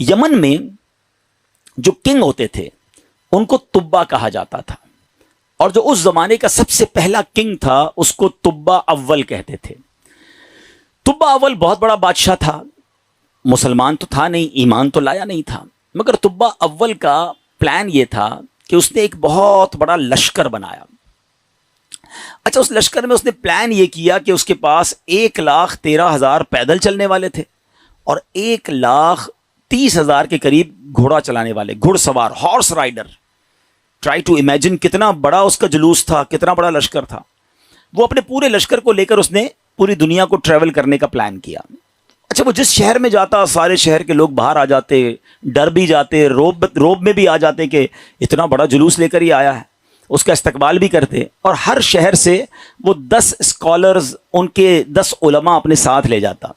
یمن میں جو کنگ ہوتے تھے ان کو تبا کہا جاتا تھا، اور جو اس زمانے کا سب سے پہلا کنگ تھا اس کو تبا اول کہتے تھے۔ تبا اول بہت بڑا بادشاہ تھا، مسلمان تو تھا نہیں، ایمان تو لایا نہیں تھا، مگر تبا اول کا پلان یہ تھا کہ اس نے ایک بہت بڑا لشکر بنایا۔ اچھا، اس لشکر میں اس نے پلان یہ کیا کہ اس کے پاس 1,13,000 پیدل چلنے والے تھے اور 1,30,000 کے قریب گھوڑا چلانے والے، گھڑ سوار، horse rider. Try to imagine کتنا بڑا اس کا جلوس تھا، کتنا بڑا لشکر تھا۔ وہ اپنے پورے لشکر کو لے کر اس نے پوری دنیا کو ٹریول کرنے کا پلان کیا۔ اچھا، وہ جس شہر میں جاتا سارے شہر کے لوگ باہر آ جاتے، ڈر بھی جاتے، روب میں بھی آ جاتے کہ اتنا بڑا جلوس لے کر ہی آیا ہے، اس کا استقبال بھی کرتے، اور ہر شہر سے وہ 10 اسکالرز، ان کے 10 علماء اپنے ساتھ لے جاتا۔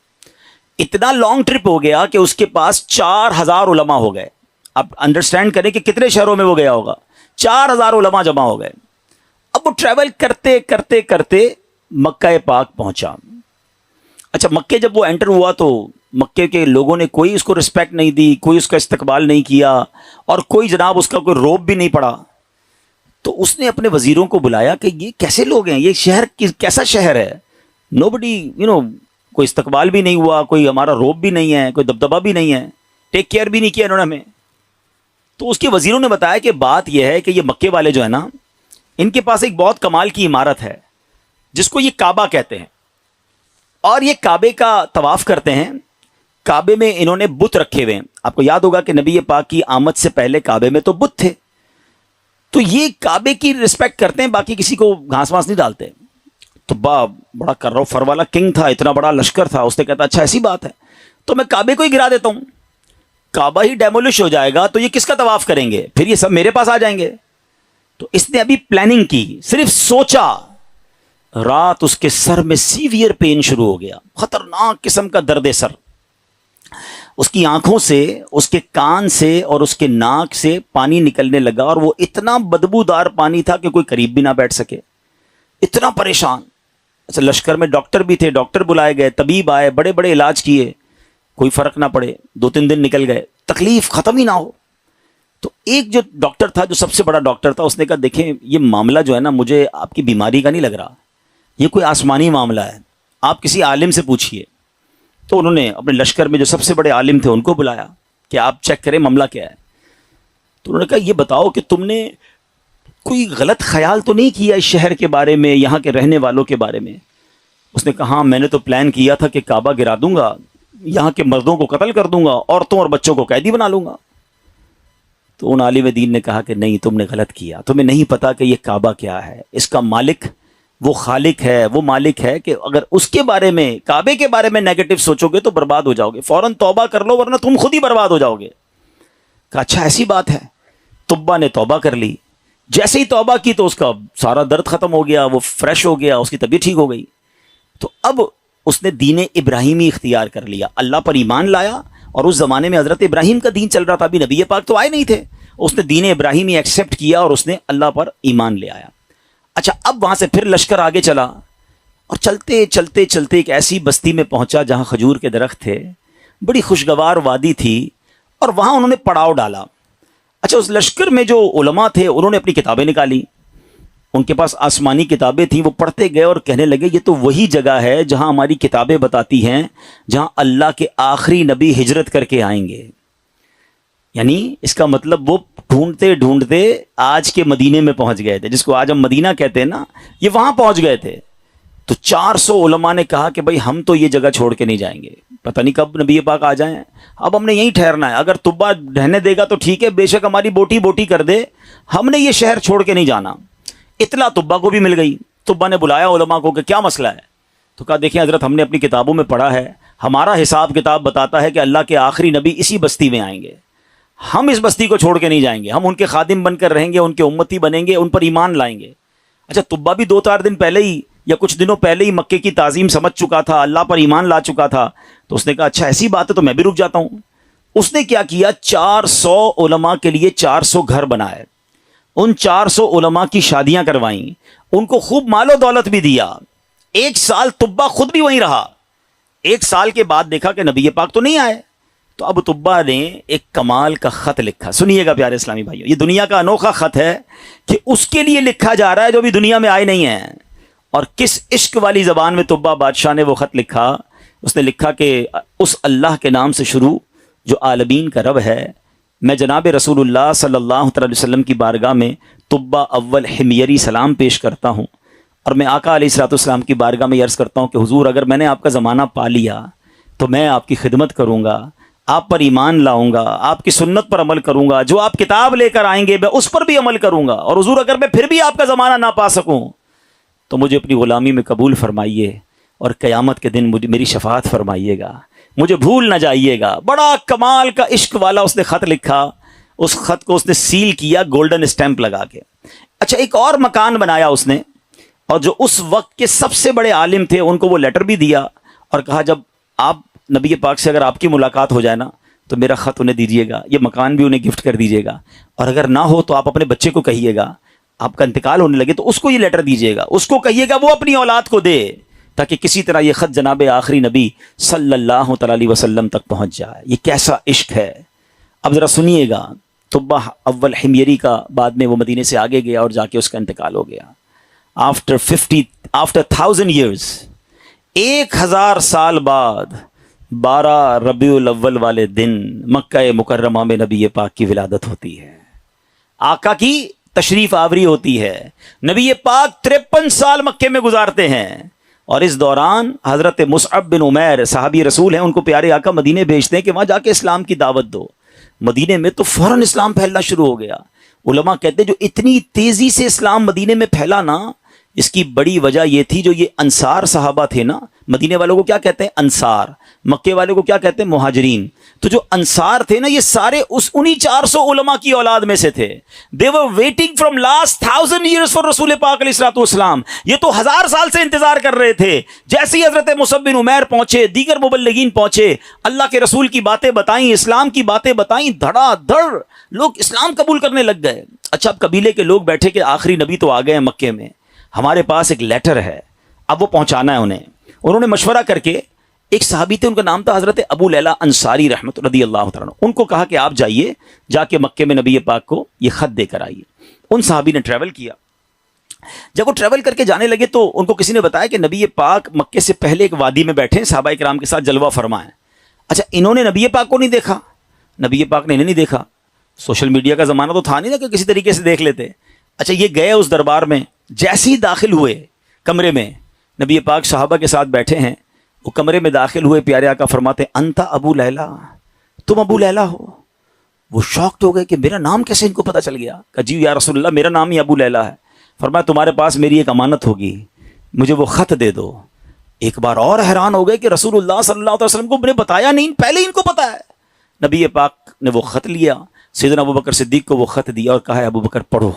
اتنا لانگ ٹرپ ہو گیا کہ اس کے پاس 4,000 علماء ہو گئے۔ اب انڈرسٹینڈ کریں کہ کتنے شہروں میں وہ گیا ہوگا، 4,000 علماء جمع ہو گئے۔ اب وہ ٹریول کرتے کرتے کرتے مکہ پاک پہنچا۔ اچھا، مکے جب وہ انٹر ہوا تو مکے کے لوگوں نے کوئی اس کو رسپیکٹ نہیں دی، کوئی اس کا استقبال نہیں کیا، اور کوئی جناب اس کا کوئی روب بھی نہیں پڑا۔ تو اس نے اپنے وزیروں کو بلایا کہ یہ کیسے لوگ ہیں، یہ شہر کیسا شہر ہے، نو بڈی کوئی استقبال بھی نہیں ہوا، کوئی ہمارا روب بھی نہیں ہے، کوئی دبدبہ بھی نہیں ہے، ٹیک کیئر بھی نہیں کیا انہوں نے ہمیں۔ تو اس کے وزیروں نے بتایا کہ بات یہ ہے کہ یہ مکے والے جو ہے نا، ان کے پاس ایک بہت کمال کی عمارت ہے جس کو یہ کعبہ کہتے ہیں، اور یہ کعبے کا طواف کرتے ہیں۔ کعبے میں انہوں نے بت رکھے ہوئے ہیں۔ آپ کو یاد ہوگا کہ نبی پاک کی آمد سے پہلے کعبے میں تو بت تھے، تو یہ کعبے کی رسپیکٹ کرتے ہیں، باقی کسی کو گھاس واس نہیں ڈالتے۔ تو بڑا کر رو فر والا کنگ تھا، اتنا بڑا لشکر تھا، اس نے کہتا اچھا ایسی بات ہے تو میں کعبے کو ہی گرا دیتا ہوں، کعبہ ہی ڈیمولش ہو جائے گا تو یہ کس کا طواف کریں گے، پھر یہ سب میرے پاس آ جائیں گے۔ تو اس نے ابھی پلاننگ کی، صرف سوچا، رات اس کے سر میں سیویئر پین شروع ہو گیا، خطرناک قسم کا درد سر۔ اس کی آنکھوں سے، اس کے کان سے اور اس کے ناک سے پانی نکلنے لگا، اور وہ اتنا بدبودار پانی تھا کہ کوئی قریب بھی نہ بیٹھ سکے، اتنا پریشان۔ اچھا، لشکر میں ڈاکٹر بھی تھے، ڈاکٹر بلائے گئے، طبیب آئے، بڑے بڑے علاج کیے، کوئی فرق نہ پڑے، 2-3 دن نکل گئے، تکلیف ختم ہی نہ ہو۔ تو ایک جو ڈاکٹر تھا، جو سب سے بڑا ڈاکٹر تھا، اس نے کہا دیکھیں یہ معاملہ جو ہے نا، مجھے آپ کی بیماری کا نہیں لگ رہا، یہ کوئی آسمانی معاملہ ہے، آپ کسی عالم سے پوچھیے۔ تو انہوں نے اپنے لشکر میں جو سب سے بڑے عالم تھے ان کو بلایا کہ آپ چیک کریں معاملہ کیا ہے۔ تو انہوں نے کہا یہ بتاؤ کہ تم نے کوئی غلط خیال تو نہیں کیا اس شہر کے بارے میں، یہاں کے رہنے والوں کے بارے میں؟ اس نے کہا ہاں، میں نے تو پلان کیا تھا کہ کعبہ گرا دوں گا، یہاں کے مردوں کو قتل کر دوں گا، عورتوں اور بچوں کو قیدی بنا لوں گا۔ تو ان عالم دین نے کہا کہ نہیں، تم نے غلط کیا، تمہیں نہیں پتا کہ یہ کعبہ کیا ہے، اس کا مالک وہ خالق ہے، وہ مالک ہے کہ اگر اس کے بارے میں، کعبے کے بارے میں نیگیٹو سوچو گے تو برباد ہو جاؤ گے، فوراً توبہ کر لو ورنہ تم خود ہی برباد ہو جاؤ گے۔ کہا اچھا ایسی بات ہے۔ تبا نے توبہ کر لی، جیسے ہی توبہ کی تو اس کا سارا درد ختم ہو گیا، وہ فریش ہو گیا، اس کی طبیعت ٹھیک ہو گئی۔ تو اب اس نے دین ابراہیمی اختیار کر لیا، اللہ پر ایمان لایا، اور اس زمانے میں حضرت ابراہیم کا دین چل رہا تھا، ابھی نبی پاک تو آئے نہیں تھے، اس نے دین ابراہیمی ایکسیپٹ کیا اور اس نے اللہ پر ایمان لے آیا۔ اچھا، اب وہاں سے پھر لشکر آگے چلا، اور چلتے چلتے چلتے ایک ایسی بستی میں پہنچا جہاں کھجور کے درخت تھے، بڑی خوشگوار وادی تھی، اور وہاں انہوں نے پڑاؤ ڈالا۔ اچھا، اس لشکر میں جو علماء تھے انہوں نے اپنی کتابیں نکالی، ان کے پاس آسمانی کتابیں تھیں، وہ پڑھتے گئے اور کہنے لگے یہ تو وہی جگہ ہے جہاں ہماری کتابیں بتاتی ہیں جہاں اللہ کے آخری نبی ہجرت کر کے آئیں گے۔ یعنی اس کا مطلب وہ ڈھونڈتے ڈھونڈتے آج کے مدینے میں پہنچ گئے تھے، جس کو آج ہم مدینہ کہتے ہیں نا، یہ وہاں پہنچ گئے تھے۔ تو 400 علماء نے کہا کہ بھائی ہم تو یہ جگہ چھوڑ کے نہیں جائیں گے، پتہ نہیں کب نبی پاک آ جائیں، اب ہم نے یہیں ٹھہرنا ہے، اگر تبا رہنے دے گا تو ٹھیک ہے، بے شک ہماری بوٹی بوٹی کر دے، ہم نے یہ شہر چھوڑ کے نہیں جانا۔ اطلاع تبا کو بھی مل گئی، تبا نے بلایا علماء کو کہ کیا مسئلہ ہے؟ تو کہا دیکھیں حضرت، ہم نے اپنی کتابوں میں پڑھا ہے، ہمارا حساب کتاب بتاتا ہے کہ اللہ کے آخری نبی اسی بستی میں آئیں گے، ہم اس بستی کو چھوڑ کے نہیں جائیں گے، ہم ان کے خادم بن کر رہیں گے، ان کے امتی بنیں گے، ان پر ایمان لائیں گے۔ اچھا، تبا بھی 2-4 دن پہلے ہی یا کچھ دنوں پہلے ہی مکے کی تعظیم سمجھ چکا تھا، اللہ پر ایمان لا چکا تھا، تو اس نے کہا اچھا ایسی بات ہے تو میں بھی رک جاتا ہوں۔ اس نے کیا کیا، 400 علماء کے لیے 400 گھر بنائے، ان 400 علماء کی شادیاں کروائیں، ان کو خوب مال و دولت بھی دیا۔ 1 سال تبا خود بھی وہیں رہا، 1 سال کے بعد دیکھا کہ نبی پاک تو نہیں آئے، تو اب طبا نے ایک کمال کا خط لکھا. سنیے گا پیارے اسلامی بھائیو, یہ دنیا کا انوکھا خط ہے کہ اس کے لیے لکھا جا رہا ہے جو بھی دنیا میں آئے نہیں ہیں. اور کس عشق والی زبان میں طبا بادشاہ نے وہ خط لکھا. اس نے لکھا کہ اس اللہ کے نام سے شروع جو عالمین کا رب ہے, میں جناب رسول اللہ صلی اللہ تعالی وسلم کی بارگاہ میں طبا اول حمیری سلام پیش کرتا ہوں, اور میں آقا علیہ الصلوۃ والسلام کی بارگاہ میں عرض کرتا ہوں کہ حضور اگر میں نے آپ کا زمانہ پا لیا تو میں آپ کی خدمت کروں گا, آپ پر ایمان لاؤں گا, آپ کی سنت پر عمل کروں گا, جو آپ کتاب لے کر آئیں گے میں اس پر بھی عمل کروں گا, اور حضور اگر میں پھر بھی آپ کا زمانہ نہ پا سکوں تو مجھے اپنی غلامی میں قبول فرمائیے, اور قیامت کے دن مجھے میری شفاعت فرمائیے گا, مجھے بھول نہ جائیے گا. بڑا کمال کا عشق والا اس نے خط لکھا. اس خط کو اس نے سیل کیا گولڈن اسٹیمپ لگا کے. اچھا, ایک اور مکان بنایا اس نے, اور جو اس وقت کے سب سے بڑے عالم تھے ان کو وہ لیٹر بھی دیا, اور کہا جب آپ نبی پاک سے اگر آپ کی ملاقات ہو جائے نا تو میرا خط انہیں دیجیے گا, یہ مکان بھی انہیں گفٹ کر دیجیے گا, اور اگر نہ ہو تو آپ اپنے بچے کو کہیے گا, آپ کا انتقال ہونے لگے تو اس کو یہ لیٹر دیجیے گا, اس کو کہیے گا وہ اپنی اولاد کو دے, تاکہ کسی طرح یہ خط جناب آخری نبی صلی اللہ تعالی علیہ وسلم تک پہنچ جائے. یہ کیسا عشق ہے. اب ذرا سنیے گا, طبا اول حمیری کا بعد میں وہ مدینے سے آگے گیا اور جا کے اس کا انتقال ہو گیا. آفٹر 1000 years, 1000 سال بعد 12 ربیع الاول والے دن مکہ مکرمہ میں نبی پاک کی ولادت ہوتی ہے, آقا کی تشریف آوری ہوتی ہے. نبی پاک 53 سال مکے میں گزارتے ہیں, اور اس دوران حضرت مصعب بن عمیر صحابی رسول ہیں, ان کو پیارے آقا مدینے بھیجتے ہیں کہ وہاں جا کے اسلام کی دعوت دو. مدینے میں تو فوراً اسلام پھیلنا شروع ہو گیا. علماء کہتے ہیں جو اتنی تیزی سے اسلام مدینے میں پھیلا نا, اس کی بڑی وجہ یہ تھی جو یہ انصار صحابہ تھے نا, مدینے والوں کو کیا کہتے ہیں انصار, مکے والوں کو کیا کہتے ہیں مہاجرین. تو جو انصار تھے نا یہ سارے انہی 400 علماء کی اولاد میں سے تھے. they were waiting from last 1000 years for رسول پاک علیہ الصلوۃ والسلام. یہ تو 1000 سال سے انتظار کر رہے تھے. جیسے ہی حضرت مصعب بن عمیر پہنچے, دیگر مبلغین پہنچے, اللہ کے رسول کی باتیں بتائیں, اسلام کی باتیں بتائیں, دھڑا دھڑ لوگ اسلام قبول کرنے لگ گئے. اچھا, اب قبیلے کے لوگ بیٹھے کہ آخری نبی تو آ گئے ہیں مکے میں, ہمارے پاس ایک لیٹر ہے, اب وہ پہنچانا ہے انہیں. انہوں نے مشورہ کر کے, ایک صحابی تھے ان کا نام تھا حضرت ابو لیلہ انصاری رحمۃ رضی اللہ تعالیٰ عنہ, ان کو کہا کہ آپ جائیے, جا کے مکے میں نبی پاک کو یہ خط دے کر آئیے. ان صحابی نے ٹریول کیا. جب وہ ٹریول کر کے جانے لگے تو ان کو کسی نے بتایا کہ نبی پاک مکے سے پہلے ایک وادی میں بیٹھے ہیں, صحابہ کرام کے ساتھ جلوہ فرما ہے. اچھا, انہوں نے نبی پاک کو نہیں دیکھا, نبی پاک نے انہیں نہیں دیکھا. سوشل میڈیا کا زمانہ تو تھا نہیں نا کہ کسی طریقے سے دیکھ لیتے. اچھا, یہ گئے اس دربار میں, جیسے ہی داخل ہوئے کمرے میں, نبی پاک صحابہ کے ساتھ بیٹھے ہیں, وہ کمرے میں داخل ہوئے, پیارے آقا فرماتے انتا ابو لیلہ, تم ابو لیلہ ہو. وہ شاکڈ ہو گئے کہ میرا نام کیسے ان کو پتہ چل گیا. کہا جی یا رسول اللہ میرا نام ہی ابو لیلہ ہے. فرمایا تمہارے پاس میری ایک امانت ہوگی, مجھے وہ خط دے دو. ایک بار اور حیران ہو گئے کہ رسول اللہ صلی اللہ علیہ وسلم کو میں نے بتایا نہیں, پہلے ہی ان کو پتا ہے. نبی پاک نے وہ خط لیا, سیدنا ابو بکر صدیق کو وہ خط دیا اور کہا ہے ابو بکر پڑھو.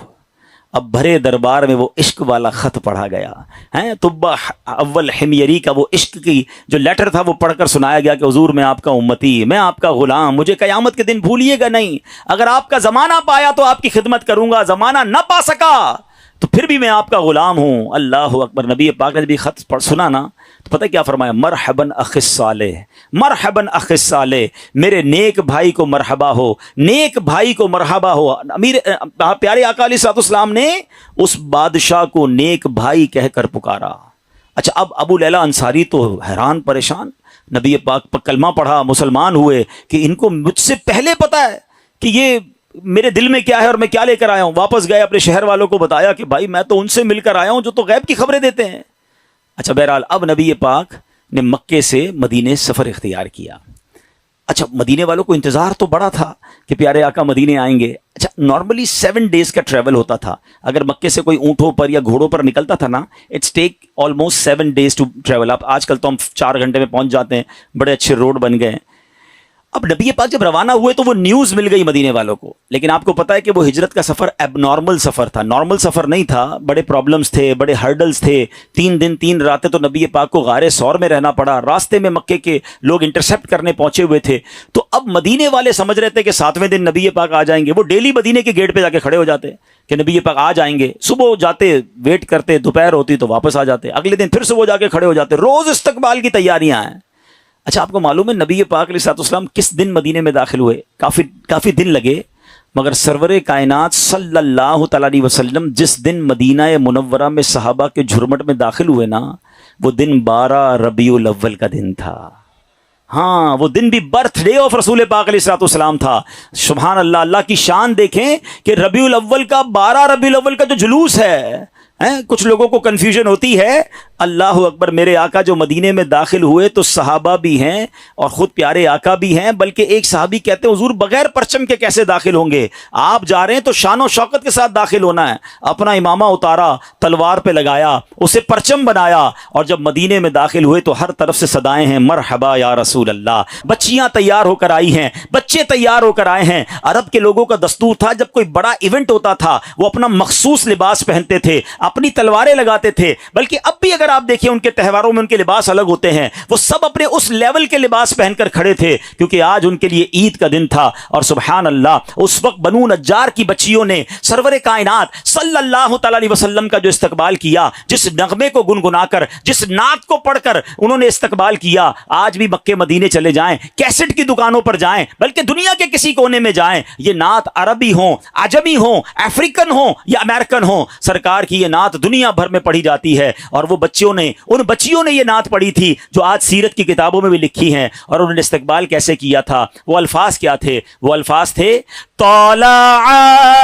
اب بھرے دربار میں وہ عشق والا خط پڑھا گیا ہے. طبا اول حمیری کا وہ عشق کی جو لیٹر تھا وہ پڑھ کر سنایا گیا کہ حضور میں آپ کا امتی, میں آپ کا غلام, مجھے قیامت کے دن بھولیے گا نہیں. اگر آپ کا زمانہ پایا تو آپ کی خدمت کروں گا, زمانہ نہ پا سکا تو پھر بھی میں آپ کا غلام ہوں. اللہ اکبر. نبی پاک نے جب خط پڑھ سنا نا تو پتہ کیا فرمایا, مرحباً اخ الصالح, مرحباً اخ الصالح, میرے نیک بھائی کو مرحبا ہو, نیک بھائی کو مرحبا ہو. امیر پیارے آقا علیہ الصلوۃ والسلام نے اس بادشاہ کو نیک بھائی کہہ کر پکارا. اچھا, اب ابو لیلہ انصاری تو حیران پریشان, نبی پاک پر کلمہ پڑھا, مسلمان ہوئے کہ ان کو مجھ سے پہلے پتہ ہے کہ یہ میرے دل میں کیا ہے اور میں کیا لے کر آیا ہوں. واپس گئے, اپنے شہر والوں کو بتایا کہ بھائی میں تو ان سے مل کر آیا ہوں جو تو غیب کی خبریں دیتے ہیں. اچھا, بہرحال اب نبی پاک نے مکے سے مدینے سفر اختیار کیا. اچھا, مدینے والوں کو انتظار تو بڑا تھا کہ پیارے آقا مدینے آئیں گے. اچھا, نارملی 7 days کا ٹریول ہوتا تھا. اگر مکے سے کوئی اونٹوں پر یا گھوڑوں پر نکلتا تھا نا, it's take almost 7 days to travel. اب آج کل تو ہم 4 گھنٹے میں پہنچ جاتے ہیں, بڑے اچھے روڈ بن گئے ہیں. اب نبی پاک جب روانہ ہوئے تو وہ نیوز مل گئی مدینے والوں کو, لیکن آپ کو پتا ہے کہ وہ ہجرت کا سفر اب نارمل سفر تھا, نارمل سفر نہیں تھا. بڑے پرابلمز تھے, بڑے ہرڈلز تھے. 3 دن 3 راتیں تو نبی پاک کو غار ثور میں رہنا پڑا. راستے میں مکے کے لوگ انٹرسیپٹ کرنے پہنچے ہوئے تھے. تو اب مدینے والے سمجھ رہے تھے کہ 7ویں دن نبی پاک آ جائیں گے. وہ ڈیلی مدینے کے گیٹ پہ جا کے کھڑے ہو جاتے کہ نبی پاک آ جائیں گے. صبح جاتے, ویٹ کرتے, دوپہر ہوتی تو واپس آ جاتے. اگلے دن پھر صبح جا کے کھڑے ہو جاتے. روز استقبال کی تیاریاں ہیں. اچھا آپ کو معلوم ہے نبی پاک علیہ السلام کس دن مدینے میں داخل ہوئے؟ کافی دن لگے، مگر سرور کائنات صلی اللہ تعالیٰ علیہ وسلم جس دن مدینہ منورہ میں صحابہ کے جھرمٹ میں داخل ہوئے نا، وہ دن 12 ربیع الاول کا دن تھا۔ ہاں وہ دن بھی برتھ ڈے آف رسول پاک علیہ السلام تھا۔ سبحان اللہ، اللہ کی شان دیکھیں کہ ربیع الاول کا 12 ربیع الاول کا جو جلوس ہے، کچھ لوگوں کو کنفیوژن ہوتی ہے۔ اللہ اکبر، میرے آقا جو مدینے میں داخل ہوئے تو صحابہ بھی ہیں اور خود پیارے آقا بھی ہیں، بلکہ ایک صحابی کہتے ہیں حضور بغیر پرچم کے کیسے داخل ہوں گے؟ آپ جا رہے ہیں تو شان و شوکت کے ساتھ داخل ہونا ہے۔ اپنا امامہ اتارا، تلوار پہ لگایا، اسے پرچم بنایا، اور جب مدینے میں داخل ہوئے تو ہر طرف سے صدائیں ہیں مرحبا یا رسول اللہ۔ بچیاں تیار ہو کر آئی ہیں، بچے تیار ہو کر آئے ہیں۔ عرب کے لوگوں کا دستور تھا جب کوئی بڑا ایونٹ ہوتا تھا وہ اپنا مخصوص لباس پہنتے تھے، اپنی تلواریں لگاتے تھے، بلکہ اب بھی اگر آپ دیکھیں ان کے تہواروں میں ان کے لباس الگ ہوتے ہیں، وہ سب اپنے اس لیول کے لباس پہن کر کھڑے تھے، کیونکہ آج ان کے لیے عید کا دن تھا۔ اور سبحان اللہ، اس وقت بنو نجار کی بچیوں نے سرور کائنات صلی اللہ تعالی علیہ وسلم کا جو استقبال کیا، جس نغمے کو گنگنا کر، جس نعت کو پڑھ کر انہوں نے استقبال کیا، آج بھی مکے مدینے چلے جائیں، کیسٹ کی دکانوں پر جائیں، بلکہ دنیا کے کسی کونے میں جائیں، یہ نعت عربی ہوں، عجمی ہوں، افریقن ہوں یا امریکن ہوں، سرکار کی یہ نعت دنیا بھر میں پڑھی جاتی ہے۔ اور وہ ان بچیوں نے یہ نعت پڑھی تھی جو آج سیرت کی کتابوں میں بھی لکھی ہیں۔ اور انہوں نے استقبال کیسے کیا تھا؟ وہ الفاظ کیا تھے؟ وہ الفاظ تھے طلع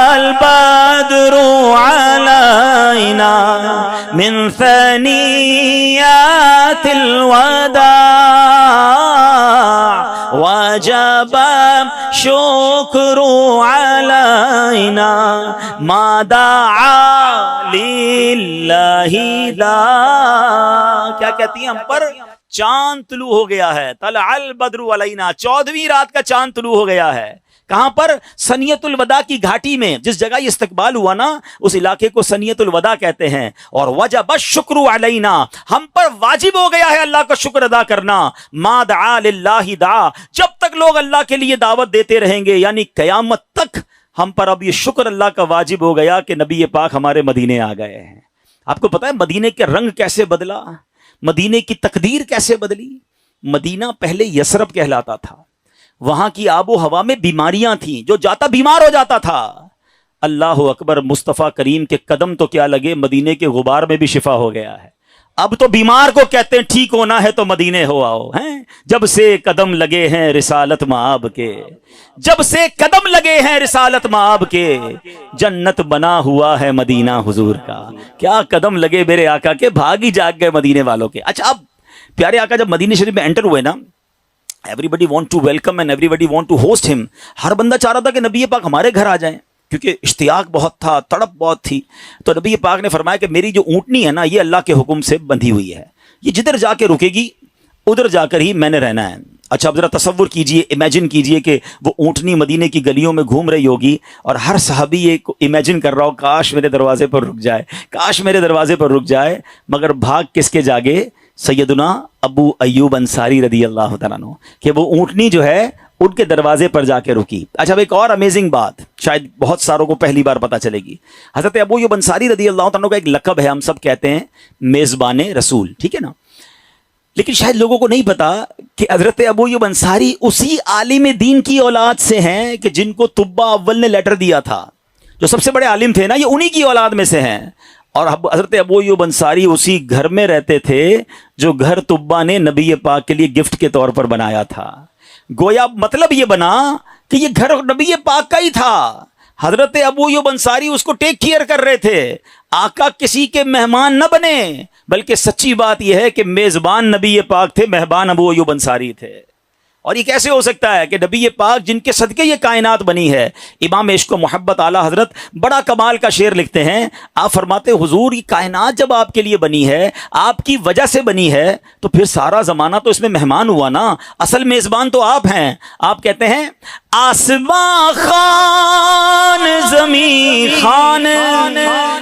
البدر علینا من ثنیات الوداع وجب شکر علینا ما دعا للہ دا۔ کیا کہتی ہیں ہم پر؟ چاند طلوع ہو گیا ہے، طلع البدر علینا، 14ویں رات کا چاند طلوع ہو گیا ہے۔ کہاں پر؟ سنیت الوداع کی گھاٹی میں، جس جگہ یہ استقبال ہوا نا اس علاقے کو سنیت الوداع کہتے ہیں۔ اور وجب الشکر علینا، ہم پر واجب ہو گیا ہے اللہ کا شکر ادا کرنا۔ ما دعا للہ دعا، جب تک لوگ اللہ کے لیے دعوت دیتے رہیں گے، یعنی قیامت تک ہم پر اب یہ شکر اللہ کا واجب ہو گیا کہ نبی پاک ہمارے مدینے آ گئے ہیں۔ آپ کو پتا ہے مدینے کے رنگ کیسے بدلا؟ مدینے کی تقدیر کیسے بدلی؟ مدینہ پہلے یثرب کہلاتا تھا، وہاں کی آب و ہوا میں بیماریاں تھیں، جو جاتا بیمار ہو جاتا تھا۔ اللہ اکبر، مصطفیٰ کریم کے قدم تو کیا لگے، مدینے کے غبار میں بھی شفا ہو گیا ہے۔ اب تو بیمار کو کہتے ہیں ٹھیک ہونا ہے تو مدینے ہو آؤ، ہیں جب سے قدم لگے ہیں رسالت مآب کے، جب سے قدم لگے ہیں رسالت مآب کے، جنت بنا ہوا ہے مدینہ حضور کا۔ کیا قدم لگے میرے آقا کے، بھاگ ہی جاگ گئے مدینے والوں کے۔ اچھا اب پیارے آقا جب مدینہ شریف میں انٹر ہوئے نا، everybody want to welcome and everybody want to host him، ہر بندہ چاہ رہا تھا کہ نبی پاک ہمارے گھر آ جائیں، کیونکہ اشتیاق بہت تھا، تڑپ بہت تھی۔ تو نبی پاک نے فرمایا کہ میری جو اونٹنی ہے نا یہ اللہ کے حکم سے بندھی ہوئی ہے، یہ جدھر جا کے رکے گی ادھر جا کر ہی میں نے رہنا ہے۔ اچھا اب ذرا تصور کیجئے، امیجن کیجئے کہ وہ اونٹنی مدینے کی گلیوں میں گھوم رہی ہوگی اور ہر صحابی یہ امیجن کر رہا ہو کاش میرے دروازے پر رک جائے، کاش میرے دروازے پر رک جائے، مگر بھاگ کس کے جاگے؟ سیدنا ابو ایوب انصاری رضی اللہ تعالیٰ عنہ، کہ وہ اونٹنی جو ہے ان کے دروازے پر جا کے رکی۔ اچھا اب ایک اور امیزنگ بات شاید بہت ساروں کو پہلی بار پتہ چلے گی، حضرت ابو ایوب انصاری رضی اللہ تعالیٰ عنہ کا ایک لقب ہے، ہم سب کہتے ہیں میزبان رسول، ٹھیک ہے نا؟ لیکن شاید لوگوں کو نہیں پتا کہ حضرت ابو ایوب انصاری اسی عالم دین کی اولاد سے ہیں کہ جن کو طبہ اول نے لیٹر دیا تھا، جو سب سے بڑے عالم تھے نا، یہ انہی کی اولاد میں سے ہیں۔ اور حضرت ابو ایوب انصاری اسی گھر میں رہتے تھے جو گھر طبہ نے نبی پاک کے لیے گفٹ کے طور پر بنایا تھا۔ گویا مطلب یہ بنا کہ یہ گھر نبی پاک کا ہی تھا، حضرت ابو ایوب انصاری اس کو ٹیک کیئر کر رہے تھے۔ آقا کسی کے مہمان نہ بنے، بلکہ سچی بات یہ ہے کہ میزبان نبی پاک تھے، مہمان ابو ایوب انصاری تھے۔ اور یہ کیسے ہو سکتا ہے کہ نبی پاک جن کے صدقے یہ کائنات بنی ہے؟ امام عشق و محبت اعلیٰ حضرت بڑا کمال کا شعر لکھتے ہیں، آپ فرماتے حضور یہ کائنات جب آپ کے لیے بنی ہے، آپ کی وجہ سے بنی ہے، تو پھر سارا زمانہ تو اس میں مہمان ہوا نا، اصل میزبان تو آپ ہیں۔ آپ کہتے ہیں آسمان خان زمین خان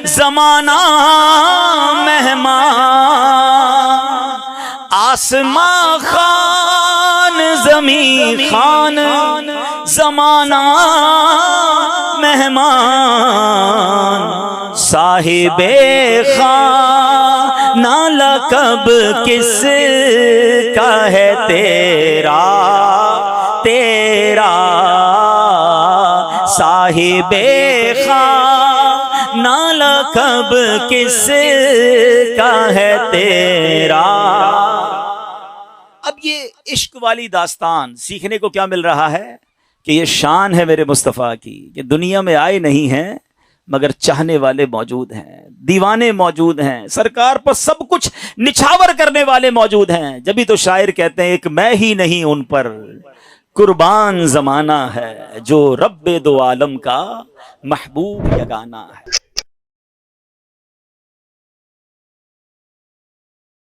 زمانہ مہمان، آسمان خان زمین خان زمانہ مہمان، صاحب خان نالا کب کس کا ہے تیرا تیرا صاحب خواہ نالا کب کس کا ہے تیرا. اب یہ عشق والی داستان سیکھنے کو کیا مل رہا ہے کہ یہ شان ہے میرے مصطفیٰ کی کہ دنیا میں آئے نہیں ہیں مگر چاہنے والے موجود ہیں, دیوانے موجود ہیں, سرکار پر سب کچھ نچھاور کرنے والے موجود ہیں. جبھی تو شاعر کہتے ہیں ایک میں ہی نہیں ان پر قربان زمانہ ہے, جو رب دو عالم کا محبوب یگانہ ہے.